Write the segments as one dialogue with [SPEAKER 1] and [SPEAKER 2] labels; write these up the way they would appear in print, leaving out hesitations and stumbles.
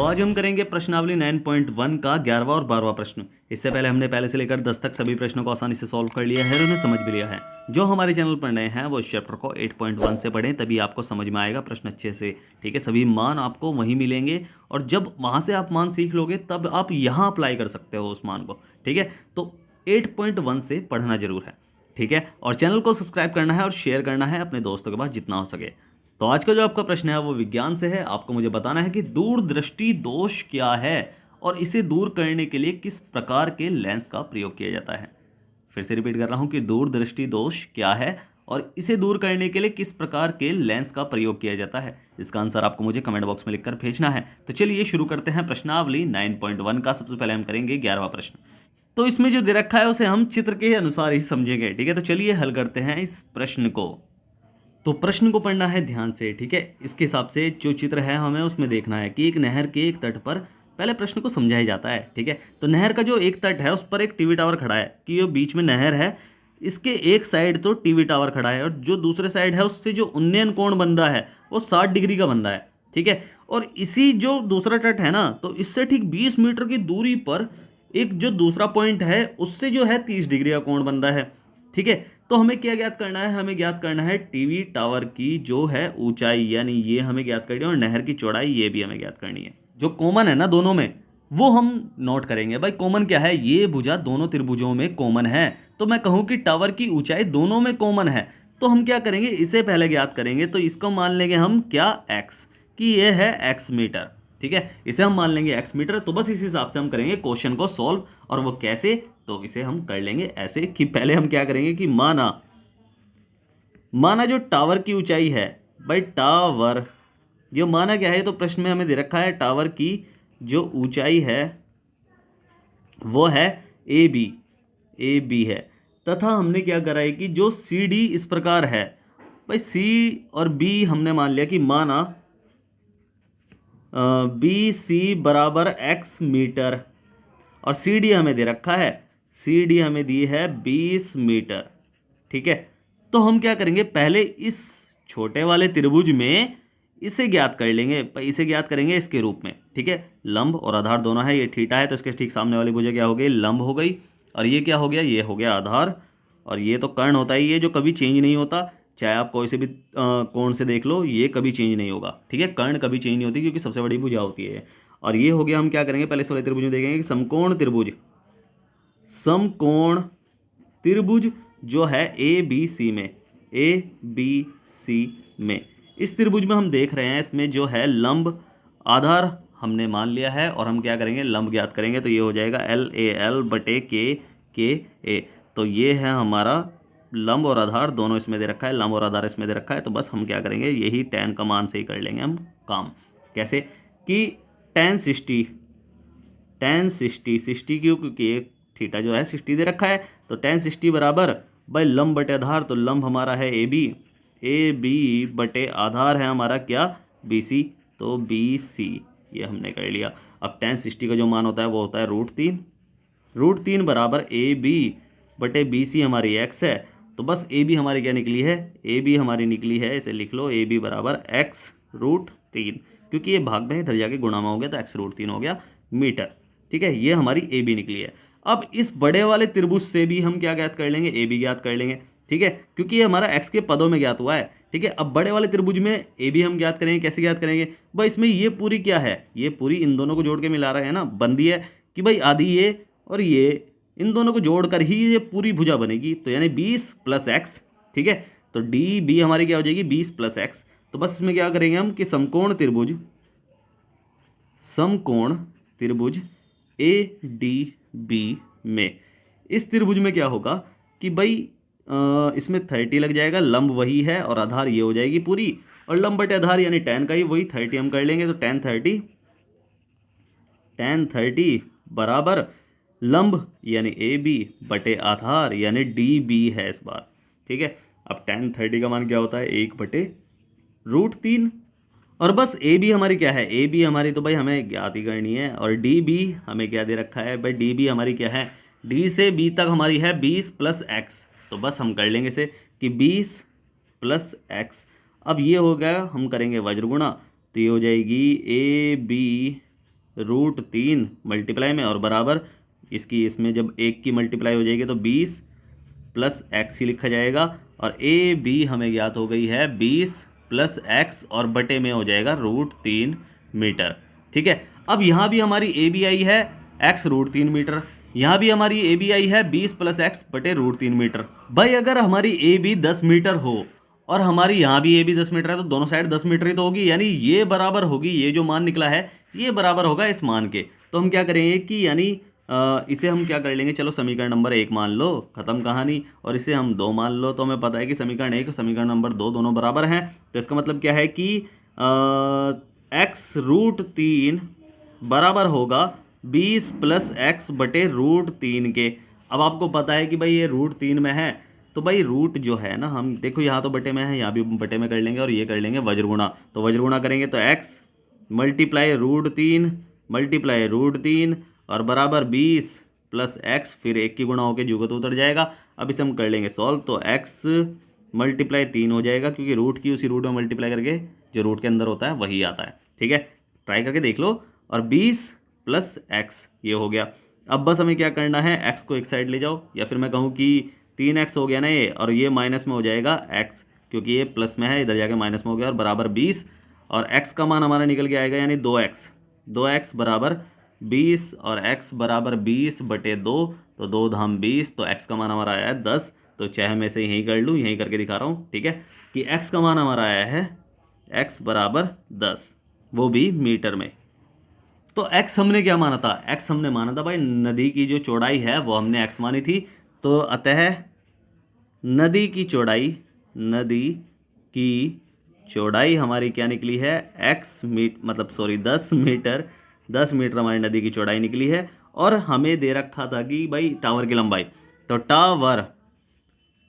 [SPEAKER 1] आज हम करेंगे प्रश्नावली 9.1 का 11वां और 12वां प्रश्न। इससे पहले हमने पहले से लेकर 10 तक सभी प्रश्नों को आसानी से सॉल्व कर लिया है और उन्हें समझ भी लिया है। जो हमारे चैनल पर नए हैं वो इस चैप्टर को 8.1 से पढ़ें, तभी आपको समझ में आएगा प्रश्न अच्छे से। ठीक है, सभी मान आपको वहीं मिलेंगे और जब वहाँ से आप मान सीख लोगे तब आप यहाँ अप्लाई कर सकते हो उस मान को। ठीक है, तो 8.1 से पढ़ना जरूर है। ठीक है, और चैनल को सब्सक्राइब करना है और शेयर करना है अपने दोस्तों के पास जितना हो सके। तो आज का जो आपका प्रश्न है वो विज्ञान से है। आपको मुझे बताना है कि दूरदृष्टि दोष क्या है और इसे दूर करने के लिए किस प्रकार के लेंस का प्रयोग किया जाता है। फिर से रिपीट कर रहा हूं कि दूरदृष्टि दोष क्या है और इसे दूर करने के लिए किस प्रकार के लेंस का प्रयोग किया जाता है। इसका आंसर आपको मुझे कमेंट बॉक्स में लिखकर भेजना है। तो चलिए शुरू करते हैं प्रश्नावली 9.1 का। सबसे पहले हम करेंगे 11वां प्रश्न। तो इसमें जो दे रखा है उसे हम चित्र के अनुसार ही समझेंगे। ठीक है, तो चलिए हल करते हैं इस प्रश्न को। तो प्रश्न को पढ़ना है ध्यान से। ठीक है, इसके हिसाब से जो चित्र है हमें उसमें देखना है कि एक नहर के एक तट पर पहले प्रश्न को समझाया जाता है। ठीक है, तो नहर का जो एक तट है उस पर एक टीवी टावर खड़ा है कि ये बीच में नहर है, इसके एक साइड तो टीवी टावर खड़ा है और जो दूसरे साइड है उससे जो उन्नयन कोण बन रहा है वो 60 डिग्री का बन रहा है। ठीक है, और इसी जो दूसरा तट है ना, तो इससे ठीक 20 मीटर की दूरी पर एक जो दूसरा पॉइंट है उससे जो है 30 डिग्री का कोण बन रहा है। ठीक है, तो हमें क्या ज्ञात करना है, हमें ज्ञात करना है टीवी टावर की जो है ऊंचाई, यानी ये हमें ज्ञात करनी है, और नहर की चौड़ाई ये भी हमें ज्ञात करनी है। जो कॉमन है ना दोनों में वो हम नोट करेंगे। भाई कॉमन क्या है, ये भुजा दोनों त्रिभुजों में कॉमन है। तो मैं कहूं कि टावर की ऊंचाई दोनों में कॉमन है, तो हम क्या करेंगे, इसे पहले ज्ञात करेंगे। तो इसको मान लेंगे हम क्या, एक्स, कि ये है एक्स मीटर। ठीक है, इसे हम मान लेंगे एक्स मीटर। तो बस इस हिसाब से हम करेंगे क्वेश्चन को सॉल्व। और वो कैसे, तो इसे हम कर लेंगे ऐसे कि पहले हम क्या करेंगे कि माना जो टावर की ऊंचाई है, भाई टावर जो माना क्या है, तो प्रश्न में हमें दे रखा है टावर की जो ऊंचाई है वो है ए बी है, तथा हमने क्या करा है कि जो सी डी इस प्रकार है। भाई सी और बी हमने मान लिया कि माना बी सी बराबर एक्स मीटर और सी डी हमें दे रखा है, सी डी हमें दी है 20 मीटर। ठीक है, तो हम क्या करेंगे, पहले इस छोटे वाले त्रिभुज में इसे ज्ञात कर लेंगे। इसे ज्ञात करेंगे इसके रूप में। ठीक है, लंब और आधार दोनों है, ये थीटा है तो इसके ठीक सामने वाली भुजा क्या हो गई, लंब हो गई। और ये क्या हो गया, ये हो गया आधार। और ये तो कर्ण होता ही है जो कभी चेंज नहीं होता, चाहे आप कोई से भी कोण से देख लो, ये कभी चेंज नहीं होगा। ठीक है, कर्ण कभी चेंज नहीं होती क्योंकि सबसे बड़ी भुजा होती है। और ये हो गया, हम क्या करेंगे, पहले इस वाले त्रिभुज में देखेंगे कि समकोण त्रिभुज, समकोण त्रिभुज जो है ए बी सी में, ए बी सी में, इस त्रिभुज में हम देख रहे हैं इसमें जो है लंब आधार हमने मान लिया है और हम क्या करेंगे, लंब ज्ञात करेंगे। तो ये हो जाएगा एल ए एल बटे के ए। तो ये है हमारा लंब और आधार दोनों इसमें दे रखा है, लंब और आधार इसमें दे रखा है। तो बस हम क्या करेंगे, यही tan का मान से ही कर लेंगे हम काम। कैसे कि tan 60 क्यों, क्योंकि एक थीटा जो है 60 दे रखा है। तो tan 60 बराबर भाई लंब बटे आधार, तो लंब हमारा है ए बी बटे आधार है हमारा क्या, बी सी, तो बी सी, ये हमने कर लिया। अब tan 60 का जो मान होता है वो होता है √3 बराबर ए बी बटे बी सी हमारी एक्स है। तो बस ए बी हमारी क्या निकली है, ए बी हमारी निकली है, इसे लिख लो ए बी बराबर x√3, क्योंकि ये भाग में इधर जाके गुणा में हो गया तो x√3 हो गया मीटर। ठीक है, ये हमारी ए बी निकली है। अब इस बड़े वाले त्रिभुज से भी हम क्या ज्ञात कर लेंगे, ए बी ज्ञात कर लेंगे। ठीक है, क्योंकि ये हमारा x के पदों में ज्ञात हुआ है। ठीक है, अब बड़े वाले त्रिभुज में ए बी हम ज्ञात करेंगे। कैसे ज्ञात करेंगे, भाई इसमें ये पूरी क्या है, ये पूरी इन दोनों को जोड़ के मिला रहे हैं ना, बन रही है कि भाई आधी ये और ये, इन दोनों को जोड़कर ही ये पूरी भुजा बनेगी। तो यानी 20 + x। ठीक है, तो डी बी हमारी क्या हो जाएगी, 20 + x। तो बस इसमें क्या करेंगे हम कि समकोण त्रिभुज ए डी बी में, इस त्रिभुज में क्या होगा कि भाई इसमें 30 लग जाएगा, लंब वही है और आधार ये हो जाएगी पूरी, और लंब बटे आधार यानी tan का ही वही 30 हम कर लेंगे। तो tan 30 बराबर लंब यानी ए बी बटे आधार यानी डी बी है इस बार। ठीक है, अब tan 30 का मान क्या होता है, 1/√3। और बस ए बी हमारी क्या है, ए बी हमारी तो भाई हमें ज्ञात ही करनी है, और डी बी हमें क्या दे रखा है, भाई डी बी हमारी क्या है, डी से बी तक हमारी है 20 + x। तो बस हम कर लेंगे इसे कि 20 + x। अब ये हो गया, हम करेंगे वज्र गुणा, तो ये हो जाएगी ए बी √3 मल्टीप्लाई में और बराबर इसकी, इसमें जब 1 की मल्टीप्लाई हो जाएगी तो 20 प्लस एक्स ही लिखा जाएगा। और ए बी हमें ज्ञात हो गई है 20 प्लस एक्स और बटे में हो जाएगा √3 मीटर। ठीक है, अब यहाँ भी हमारी ए बी आई है एक्स √3 मीटर, यहाँ भी हमारी ए बी आई है 20 प्लस एक्स बटे √3 मीटर। भाई अगर हमारी ए बी 10 मीटर हो और हमारी यहाँ भी ए बी 10 मीटर है तो दोनों साइड 10 मीटर ही तो होगी, यानी ये बराबर होगी, ये जो मान निकला है ये बराबर होगा इस मान के। तो हम क्या करेंगे कि यानी इसे हम क्या कर लेंगे, चलो समीकरण नंबर 1 मान लो, खत्म कहानी। और इसे हम 2 मान लो, तो हमें पता है कि समीकरण 1 और समीकरण नंबर 2 दोनों बराबर हैं। तो इसका मतलब क्या है कि एक्स √3 बराबर होगा 20 प्लस एक्स बटे √3 के। अब आपको पता है कि भाई ये √3 में है, तो भाई रूट जो है ना, हम देखो यहाँ तो बटे में है, यहाँ भी बटे में कर लेंगे और ये कर लेंगे वज्रगुणा। तो वज्रगुणा करेंगे तो एक्स मल्टीप्लाई √3 मल्टीप्लाई √3 और बराबर 20 प्लस एक्स, फिर 1 की गुणा होकर जुगत उतर जाएगा। अब इसे हम कर लेंगे सॉल्व, तो एक्स मल्टीप्लाई 3 हो जाएगा, क्योंकि रूट की उसी रूट में मल्टीप्लाई करके जो रूट के अंदर होता है वही आता है। ठीक है, ट्राई करके देख लो। और 20 प्लस एक्स ये हो गया। अब बस हमें क्या करना है, एक्स को एक साइड ले जाओ, या फिर मैं कहूँ कि 3x हो गया ना ये, और ये माइनस में हो जाएगा x, क्योंकि ये प्लस में है, इधर जाके माइनस में हो गया, और बराबर 20। और x का मान हमारा निकल के आएगा यानी 2x बराबर 20 और x बराबर 20 बटे 2, तो 2 धाम 20, तो x का मान हमारा आया है 10। तो चाहे मैं से यहीं कर लूँ, यहीं करके दिखा रहा हूँ। ठीक है, कि x का मान हमारा आया है x बराबर 10, वो भी मीटर में। तो x हमने क्या माना था, x हमने माना था भाई नदी की जो चौड़ाई है वो हमने x मानी थी। तो अतः नदी की चौड़ाई हमारी क्या निकली है, मतलब 10 मीटर हमारी नदी की चौड़ाई निकली है। और हमें दे रखा था कि भाई टावर की लंबाई, तो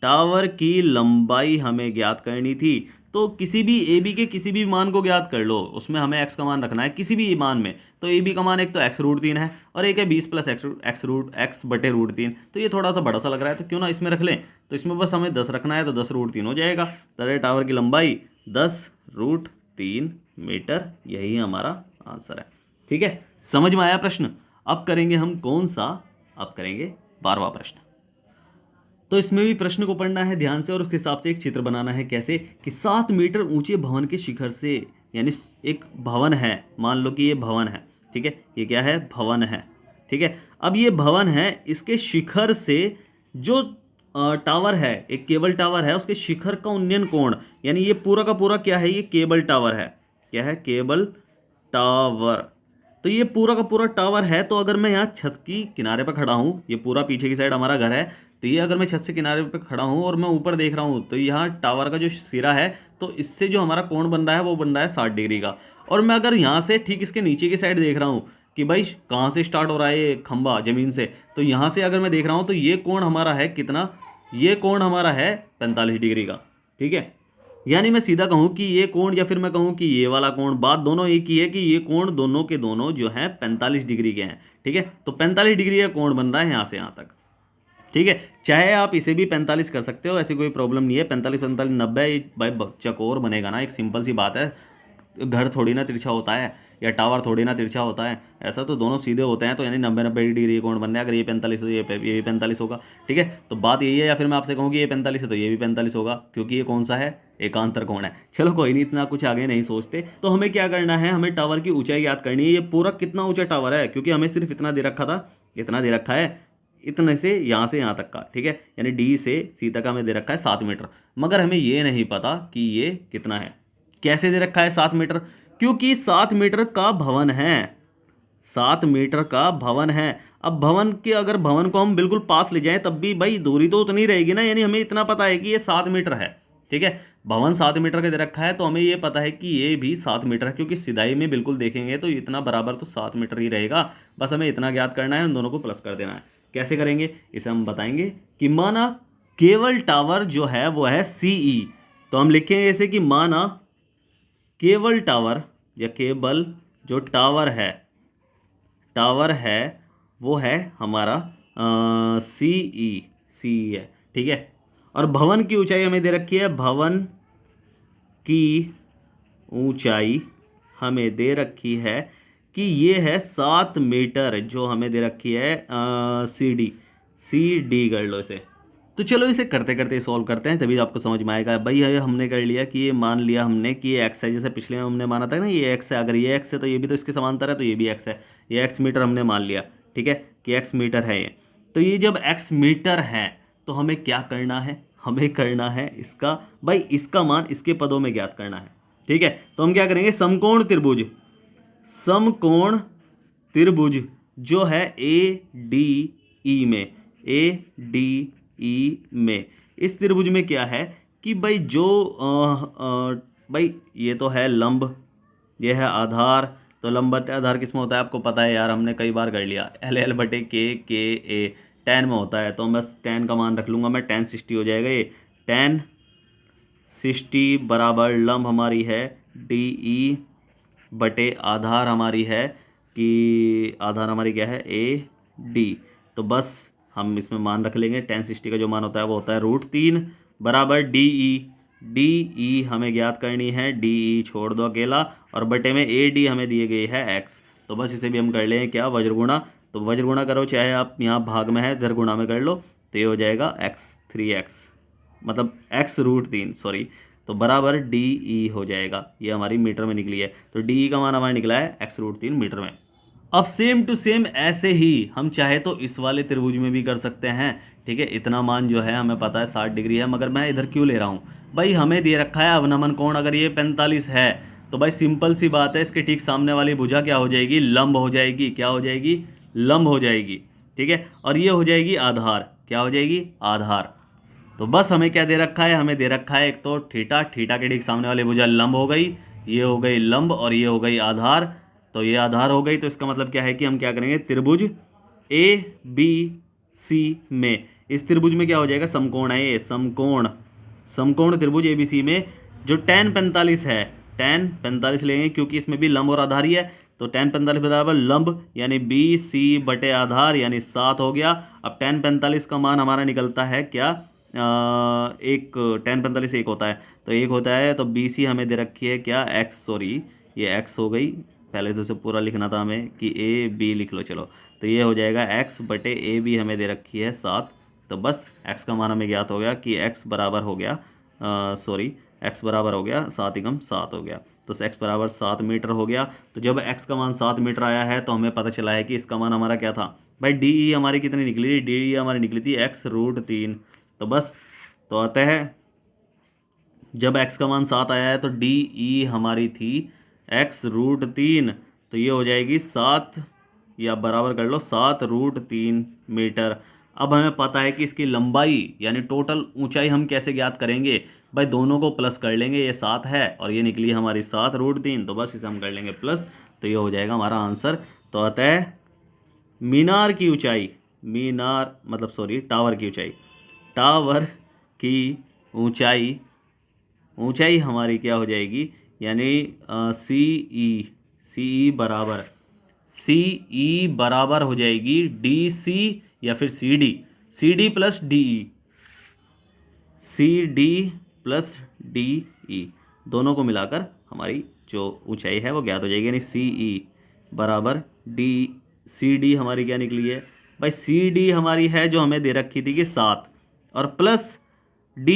[SPEAKER 1] टावर की लंबाई हमें ज्ञात करनी थी। तो किसी भी ए बी के किसी भी मान को ज्ञात कर लो, उसमें हमें एक्स का मान रखना है किसी भी मान में। तो ए बी का मान एक तो एक्स √3 है और एक है 20 प्लस एक्स बटे √3। तो ये थोड़ा सा बड़ा सा लग रहा है, तो क्यों ना इसमें रख लें। तो इसमें बस हमें 10 रखना है, तो 10 √3 हो जाएगा। तो टावर की लंबाई 10 √3 मीटर, यही हमारा आंसर है। ठीक है, समझ में आया प्रश्न। अब करेंगे हम कौन सा, अब करेंगे 12वां प्रश्न। तो इसमें भी प्रश्न को पढ़ना है ध्यान से और उसके हिसाब से एक चित्र बनाना है। कैसे कि 7 मीटर ऊंचे भवन के शिखर से, यानी एक भवन है, मान लो कि ये भवन है। ठीक है, ये क्या है, भवन है। ठीक है, अब ये भवन है, इसके शिखर से जो टावर है, एक केबल टावर है, उसके शिखर का उन्नयन कोण, यानी ये पूरा का पूरा क्या है, ये केबल टावर है। क्या है, केबल टावर। तो ये पूरा का पूरा टावर है। तो अगर मैं यहाँ छत की किनारे पर खड़ा हूँ, ये पूरा पीछे की साइड हमारा घर है, तो ये अगर मैं छत से किनारे पर खड़ा हूँ और मैं ऊपर देख रहा हूँ, तो यहाँ टावर का जो सिरा है, तो इससे जो हमारा कोण बन रहा है वो बन रहा है 60 डिग्री का। और मैं अगर यहाँ से ठीक इसके नीचे की साइड देख रहा हूँ कि भाई कहाँ से स्टार्ट हो रहा है ये खंबा ज़मीन से, तो यहाँ से अगर मैं देख रहा हूँ तो ये कोण हमारा है कितना, ये कोण हमारा है 45 डिग्री का। ठीक है, यानी मैं सीधा कहूँ कि ये कोण, या फिर मैं कहूँ कि ये वाला कोण, बात दोनों एक ही है कि ये कोण दोनों के दोनों जो हैं 45 डिग्री के हैं। ठीक है, तो 45 डिग्री का कोण बन रहा है यहाँ से यहाँ तक। ठीक है, चाहे आप इसे भी 45 कर सकते हो, ऐसी कोई प्रॉब्लम नहीं है। 45 45 90 भाई चकोर बनेगा ना, एक सिंपल सी बात है। घर थोड़ी ना तिरछा होता है, या टावर थोड़ी ना तिरछा होता है, ऐसा तो दोनों सीधे होते हैं। तो यानी 90 डिग्री कोण बनना है। अगर ये 45 तो ये भी 45 होगा। ठीक है, तो बात यही है। या फिर मैं आपसे कहूँ कि ये 45 है तो ये भी 45 होगा, क्योंकि ये कौन सा है, एकांतर कोण है। चलो कोई नहीं, इतना कुछ आगे नहीं सोचते। तो हमें क्या करना है, हमें टावर की ऊंचाई याद करनी है। ये पूरा कितना ऊंचा टावर है, क्योंकि हमें सिर्फ इतना दे रखा था, इतना दे रखा है, इतने से यहाँ तक का। ठीक है, यानी डी से सी तक हमें दे रखा है 7 मीटर, मगर हमें ये नहीं पता कि ये कितना है। कैसे दे रखा है 7 मीटर, क्योंकि 7 मीटर का भवन है, 7 मीटर का भवन है। अब भवन के, अगर भवन को हम बिल्कुल पास ले जाएं तब भी भाई दूरी तो उतनी रहेगी ना, यानी हमें इतना पता है कि ये 7 मीटर है। ठीक है, भवन 7 मीटर का दे रखा है, तो हमें ये पता है कि ये भी 7 मीटर है, क्योंकि सिधाई में बिल्कुल देखेंगे तो इतना बराबर तो 7 मीटर ही रहेगा। बस हमें इतना ज्ञात करना है, उन दोनों को प्लस कर देना है। कैसे करेंगे इसे हम बताएंगे। कि माना केबल टावर जो है वो है CE, तो हम लिखेंगे ऐसे कि माना केबल टावर या केबल जो टावर है वो है हमारा CE है। ठीक है, और भवन की ऊंचाई हमें दे रखी है, भवन की ऊंचाई हमें दे रखी है कि ये है 7 मीटर जो हमें दे रखी है सी डी कर लो इसे। तो चलो इसे करते करते सॉल्व करते हैं, तभी आपको समझ में आएगा। भाई ये हमने कर लिया कि ये मान लिया हमने कि ये एक्स है, जैसे पिछले में हमने माना था ना ये एक्स है, अगर ये एक्स है तो ये भी तो इसके समांतर है, तो ये भी एक्स है, ये एक्स मीटर हमने मान लिया, ठीक है कि एक्स मीटर है ये। तो ये जब एक्स मीटर है तो हमें क्या करना है, हमें करना है इसका, भाई इसका मान इसके पदों में ज्ञात करना है, ठीक है। तो हम क्या करेंगे, समकोण त्रिभुज, समकोण त्रिभुज जो है ए डी ई में, ए डी ई में, इस त्रिभुज में क्या है कि भाई जो भाई ये तो है लंब, ये है आधार, तो लंब बटे आधार किस में होता है आपको पता है यार, हमने कई बार कर लिया, एल एल बटे के ए टेन में होता है, तो बस टेन का मान रख लूँगा मैं, टेन 60 हो जाएगा ये, टेन 60 बराबर लंब हमारी है डी ई बटे आधार हमारी है कि आधार हमारी क्या है ए डी। तो बस हम इसमें मान रख लेंगे, टेन 60 का जो मान होता है वो होता है √3 बराबर डी ई हमें ज्ञात करनी है, डी ई छोड़ दो अकेला, और बटे में ए डी हमें दिए गए है एक्स। तो बस इसे भी हम कर लें क्या, वज्रगुणा, तो वज्रगुणा करो, चाहे आप यहाँ भाग में है इधर गुणा में कर लो, तो ये हो जाएगा x मतलब x√3 सॉरी, तो बराबर डी ई हो जाएगा, ये हमारी मीटर में निकली है, तो डी ई का मान हमारा निकला है x√3 मीटर में। अब सेम टू सेम ऐसे ही हम चाहे तो इस वाले त्रिभुज में भी कर सकते हैं, ठीक है। इतना मान जो है हमें पता है 60 डिग्री है, मगर मैं इधर क्यों ले रहा हूँ, भाई हमें दे रखा है अवनमन कोण, अगर ये 45 है तो भाई सिंपल सी बात है, इसके ठीक सामने वाली भुजा क्या हो जाएगी, लंब हो जाएगी, क्या हो जाएगी, लंब हो जाएगी, ठीक है। और ये हो जाएगी आधार, क्या हो जाएगी, आधार। तो बस हमें क्या दे रखा है, हमें दे रखा है एक तो थीटा, थीटा के ठीक सामने वाली भुजा लंब हो गई, ये हो गई लंब, और ये हो गई आधार, तो ये आधार हो गई। तो इसका मतलब क्या है कि हम क्या करेंगे, त्रिभुज ए बी सी में, इस त्रिभुज में क्या हो जाएगा, समकोण है ये, समकोण त्रिभुज ए बी सी में जो tan 45 है, tan 45 लेंगे क्योंकि इसमें भी लंब और आधार ही है, तो tan 45 बराबर लंब यानी बी सी बटे आधार यानी 7 हो गया। अब tan 45 का मान हमारा निकलता है क्या, एक tan 45 एक होता है, तो एक होता है, तो बी सी हमें दे रखी है क्या, एक्स, सॉरी ये एक्स हो गई, पहले से उसे पूरा लिखना था हमें कि ए बी लिख लो, चलो तो ये हो जाएगा एक्स बटे ए बी हमें दे रखी है 7। तो बस एक्स का मान हमें ज्ञात हो गया कि एक्स बराबर हो गया, सॉरी एक्स बराबर हो गया 7 एकम 7 हो गया, तो एक्स बराबर 7 मीटर हो गया। तो जब एक्स का मान 7 मीटर आया है तो हमें पता चला है कि इसका मान हमारा क्या था, भाई डी ई हमारी कितनी निकली, डी ई हमारी निकली थी x√3। तो बस तो आता है जब x का मान 7 आया है तो डी ई हमारी थी x√3, तो ये हो जाएगी 7 या बराबर कर लो 7√3 मीटर। अब हमें पता है कि इसकी लंबाई यानी टोटल ऊंचाई हम कैसे ज्ञात करेंगे, भाई दोनों को प्लस कर लेंगे, ये 7 है और ये निकली हमारी 7√3, तो बस इसे हम कर लेंगे प्लस, तो ये हो जाएगा हमारा आंसर। तो अतः मीनार की ऊंचाई, मीनार मतलब सॉरी टावर की ऊंचाई, टावर की ऊंचाई, ऊंचाई हमारी क्या हो जाएगी यानी सी ई बराबर हो जाएगी डी सी या फिर C D plus D E, C D plus D E, दोनों को मिलाकर हमारी जो ऊंचाई है वो ज्ञात हो जाएगी, यानी सी ई बराबर डी, सी डी हमारी क्या निकली है, भाई सी डी हमारी है जो हमें दे रखी थी कि 7 और प्लस डी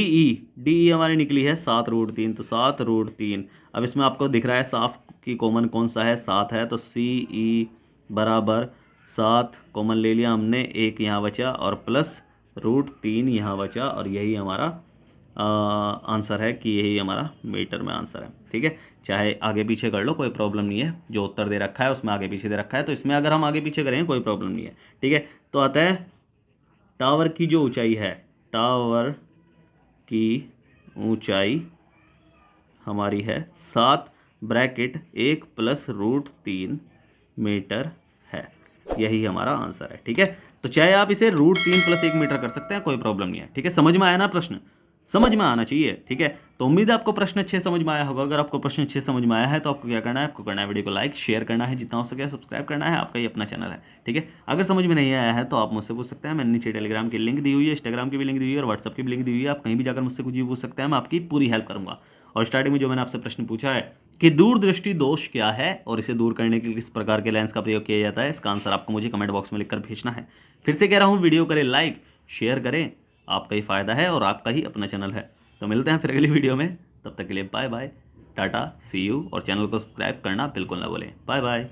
[SPEAKER 1] ई हमारी निकली है 7√3, तो 7√3। अब इसमें आपको दिख रहा है साफ कि कॉमन कौन सा है, 7 है, तो सी ई बराबर 7 कॉमन ले लिया हमने, एक यहाँ बचा और प्लस √3 यहाँ बचा, और यही हमारा आंसर है कि यही हमारा मीटर में आंसर है, ठीक है। चाहे आगे पीछे कर लो कोई प्रॉब्लम नहीं है, जो उत्तर दे रखा है उसमें आगे पीछे दे रखा है, तो इसमें अगर हम आगे पीछे करें कोई प्रॉब्लम नहीं है, ठीक है। तो आता है टावर की जो ऊंचाई है, टावर की ऊंचाई हमारी है 7 ब्रैकेट 1 प्लस √3 मीटर है, यही हमारा आंसर है, ठीक है। तो चाहे आप इसे √3 प्लस 1 मीटर कर सकते हैं, कोई प्रॉब्लम नहीं है, ठीक है। समझ में आया ना, प्रश्न समझ में आना चाहिए, ठीक है। तो उम्मीद है आपको प्रश्न अच्छे समझ में आया होगा। अगर आपको प्रश्न अच्छे समझ में आया है तो आपको क्या करना है, आपको करना है वीडियो को लाइक शेयर करना है, जितना हो सके सब्सक्राइब करना है, आपका ही अपना चैनल है, ठीक है। अगर समझ में नहीं आया है तो आप मुझसे पूछ सकते हैं, मैंने नीचे टेलीग्राम की लिंक दी हुई है, इंस्टाग्राम की भी लिंक दी हुई है और व्हाट्सअप की भी लिंक दी हुई है, आप कहीं भी जाकर मुझसे कुछ भी पूछ सकते हैं, मैं आपकी पूरी हेल्प करूँगा। और स्टार्टिंग में जो मैंने आपसे प्रश्न पूछा है कि दूरदृष्टि दोष क्या है और इसे दूर करने के लिए किस प्रकार के लेंस का प्रयोग किया जाता है, इसका आंसर आपको मुझे कमेंट बॉक्स में लिखकर भेजना है। फिर से कह रहा हूँ, वीडियो करें लाइक, शेयर करें, आपका ही फायदा है और आपका ही अपना चैनल है। तो मिलते हैं फिर अगली वीडियो में, तब तक के लिए bye bye, tata, see you. और चैनल को सब्सक्राइब करना बिल्कुल ना भूलें। Bye bye.